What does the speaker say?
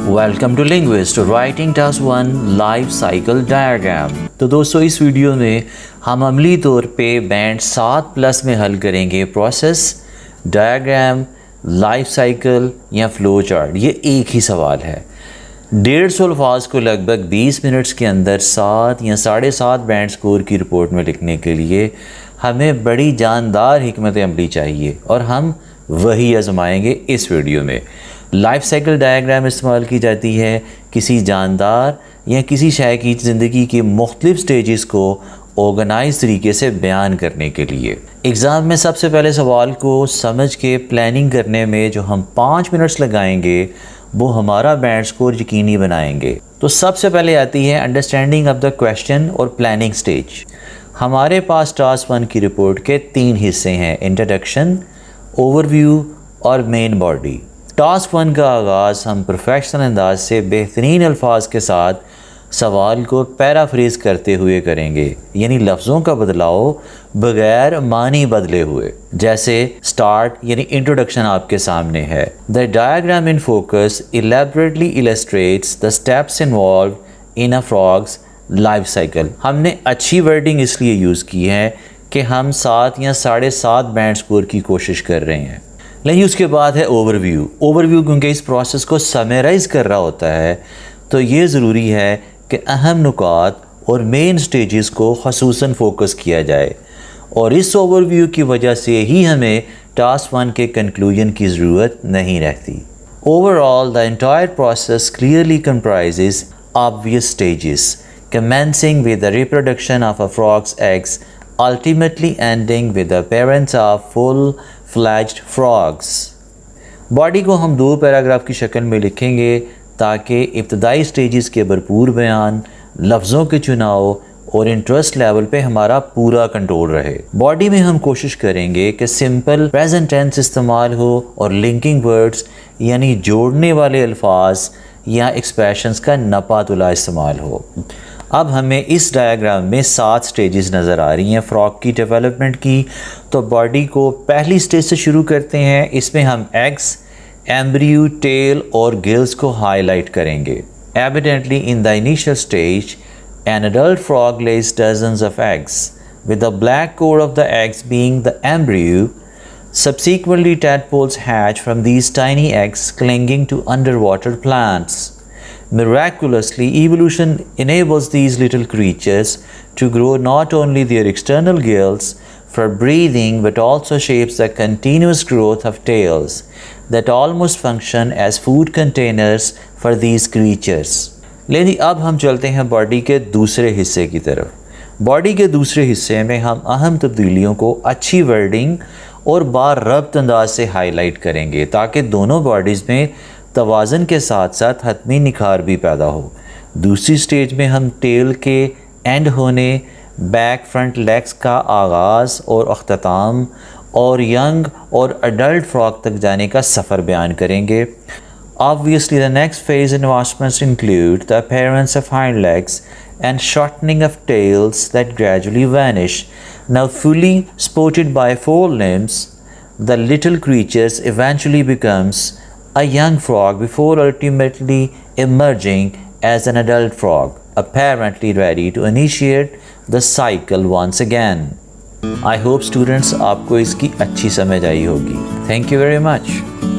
Welcome to linguist writing task 1 life cycle diagram. तो दोस्तों इस वीडियो में हम अमली तौर पे बैंड 7+ में हल करेंगे प्रोसेस, डायग्राम, लाइफ साइकिल या फ्लो चार्ट। ये एक ही सवाल है। 150 अल्फाज को लगभग 20 मिनट्स के अंदर 7 या 7.5 बैंड स्कोर की रिपोर्ट में लिखने के लिए हमें बड़ी जानदार हिकमत अमली चाहिए और हम वही आजमाएंगे इस वीडियो में। लाइफ साइकिल डायग्राम इस्तेमाल की जाती है किसी जानदार या किसी शय की ज़िंदगी के मुख्तलिफ स्टेजेस को ऑर्गेनाइज तरीके से बयान करने के लिए। एग्ज़ाम में सबसे पहले सवाल को समझ के प्लानिंग करने में जो हम 5 मिनट्स लगाएंगे वो हमारा बैंड स्कोर यकीनी बनाएंगे। तो सबसे पहले आती है अंडरस्टैंडिंग ऑफ द क्वेश्चन और प्लानिंग स्टेज। हमारे पास टास्क 1 की रिपोर्ट के 3 हिस्से हैं, इंट्रोडक्शन, ओवरव्यू और मेन बॉडी। टास्क 1 का आगाज़ हम प्रोफेशनल अंदाज से बेहतरीन अल्फाज के साथ सवाल को पैराफ्रेज करते हुए करेंगे, यानी लफ्ज़ों का बदलाव बगैर मानी बदले हुए। जैसे स्टार्ट यानी इंट्रोडक्शन आपके सामने है। The diagram in focus elaborately illustrates the steps involve in a frog's life cycle. हमने अच्छी वर्डिंग इसलिए यूज़ की है कि हम 7 या 7.5 बैंड स्कोर की कोशिश कर रहे हैं। लेकिन उसके बाद है ओवरव्यू। ओवरव्यू क्योंकि इस प्रोसेस को समराइज कर रहा होता है तो ये ज़रूरी है कि अहम नुकात और मेन स्टेजेस को ख़ुसूसन फोकस किया जाए और इस ओवरव्यू की वजह से ही हमें टास्क 1 के कंक्लूजन की ज़रूरत नहीं रहती। Overall the entire process clearly comprises obvious stages commencing with the reproduction of a frog's eggs, ultimately ending with the appearance of full-fledged frogs. Body को हम 2 पैराग्राफ की शक्ल में लिखेंगे ताकि इब्तदाई स्टेजेस के भरपूर बयान, लफ्ज़ों के चुनाव और इंटरेस्ट लेवल पे हमारा पूरा कंट्रोल रहे। बॉडी में हम कोशिश करेंगे कि सिंपल प्रेजेंट टेंस इस्तेमाल हो और लिंकिंग वर्ड्स यानी जोड़ने वाले अल्फाज या एक्सप्रेशंस का नपातुला इस्तेमाल हो। अब हमें इस डायग्राम में 7 स्टेजेस नज़र आ रही हैं फ्रॉग की डेवलपमेंट की। तो बॉडी को पहली स्टेज से शुरू करते हैं। इसमें हम एग्स, एम्ब्रियो, टेल और गिल्स को हाईलाइट करेंगे। Evidently in the initial stage an adult frog lays dozens of eggs with the black core of the eggs being the embryo. Subsequently, tadpoles hatch from these tiny eggs clinging to underwater plants. Miraculously, evolution enables these little creatures to grow not only their external gills for breathing but also shapes the continuous growth of tails that almost function as food containers for these creatures. लेकिन अब हम चलते हैं body के दूसरे हिस्से की तरफ। बॉडी के दूसरे हिस्से में हम अहम तब्दीलियों को अच्छी वर्डिंग और बार रब्त अंदाज से हाईलाइट करेंगे ताकि दोनों बॉडीज़ में तवाज़न के साथ साथ हतमी निखार भी पैदा हो। दूसरी स्टेज में हम टेल के एंड होने, बैक फ्रंट लेग्स का आगाज़ और अख्ताम और यंग और अडल्ट फ्रॉग तक जाने का सफ़र बयान करेंगे। Obviously, the next phase advancements include the appearance of hind legs and shortening of tails that gradually vanish. Now fully supported by 4 limbs, the little creatures eventually becomes a young frog before ultimately emerging as an adult frog, apparently ready to initiate the cycle once again. I hope students आपको इसकी अच्छी समझ आई होगी। Thank you very much.